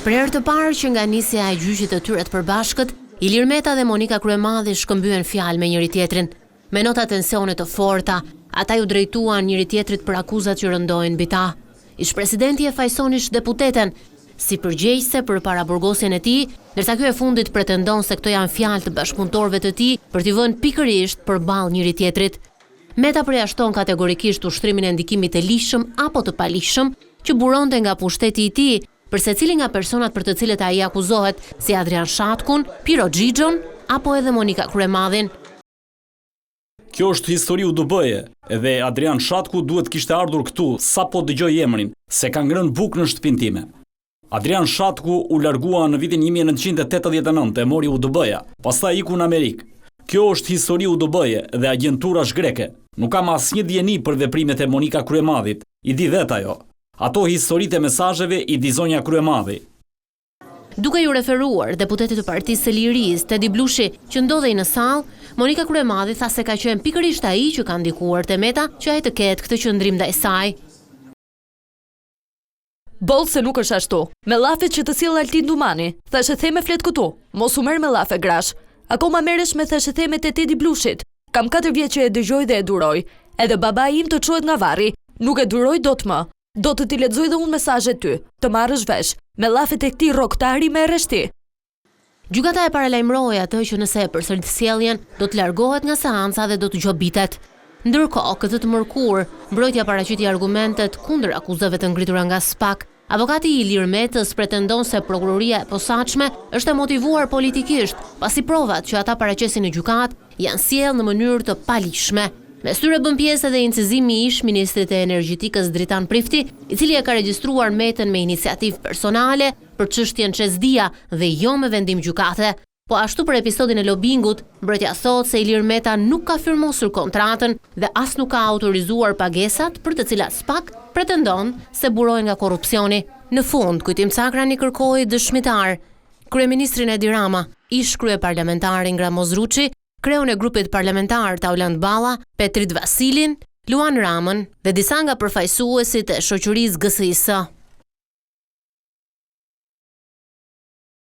Për herë të parë që nga nisja e gjyqit të tyre të përbashkët, Ilir Meta dhe Monika Kryemadhi shkëmbyen fjalë me njëri tjetrin. Me nota tensione të forta, ata ju drejtuan njëri tjetrit për akuzat që rëndojnë mbi ta. Ish-presidenti e fajsoni deputeten si përgjegjëse për para burgosjen e tij, ndërsa ky e fundit pretendon se këto janë fjalë të bashkëpunëtorëve të tij për t'i vënë pikërisht përballë njëri tjetrit. Meta përjashton kategorikisht ushtrimin e ndikimit të lishëm apo të palishëm që buronte nga pushteti i tij për secili nga personat për të cilët ai akuzohet, si Adrian Shatkun, Piro Xhixhon apo edhe Monika Kryemadhin. Kjo është histori UDB-je, edhe Adrian Shatku duhet kishte ardhur këtu sapo dëgjoi emrin, se ka ngrënë bukë në shtëpinë time. Adrian Shatku u largua në vitin 1989 e mori UDB-ja, pastaj iku në Amerikë. Kjo është histori UDB-je dhe agjenturash greke. Nuk kam asnjë dieni për veprimet e Monika Kryemadhit, i di vet ajo. Ato historitë e mesazheve i di zonja Kryemadhi. Duke ju referuar deputetit të Partisë së Lirisë, Tedi Blushi, që ndodhej në sallë, Monika Kryemadhi tha se ka qenë pikërisht ai që ka ndikuar te Meta që ai të ketë këtë qëndrim ndaj saj. Boll se nuk është ashtu. Me llafet që të sjell Altin Dumani, thashë theme flet këtu, mos u merr me llafe grash. Akoma merresh me thashë themet e Tedi Blushit. Kam 4 vjet që e dëgjoj dhe e duroj. Edhe babai im të çohet nga varri, nuk e duroj dot më. Do të t'i lexoj dhe unë mesazhet ty, të marrësh vesh. Me llafet e këtij rroktari merresh ti. Gjykata e paralajmëroi atë që nëse e përsërit sjelljen, do të largohet nga seanca dhe do të gjobitet. Ndërkohë, këtë të mërkur, mbrojtja paraqiti argumentet kundër akuzave të ngritura nga SPAK. Avokati i Ilir Metës pretendon se prokuroria e posaçme është e motivuar politikisht, pasi provat që ata paraqesin në gjykatë janë sjellë në mënyrë të palishme. Mes tyre bën pjesë edhe incizimi i ish-ministrit e energjetikës Dritan Prifti, i cili e ka regjistruar Metën me iniciativë personale për çështjen Çezdia dhe jo me vendim gjykate. Po ashtu për episodin e lobingut, mbrojtja thotë se Ilir Meta nuk ka firmosur kontratën dhe as nuk ka autorizuar pagesat për të cilat SPAK pretendon se burojnë nga korrupsioni. Në fund, Kujtim Cakrani kërkoi dëshmitar, kryeministrin Edi Rama, ish kryeparlamentar Ingramos Ruçi, kreun e grupit parlamentar Tauland Balla, Petrit Vasilin, Luan Ramën dhe disa nga përfaqësuesit e shoqërisë GSIS.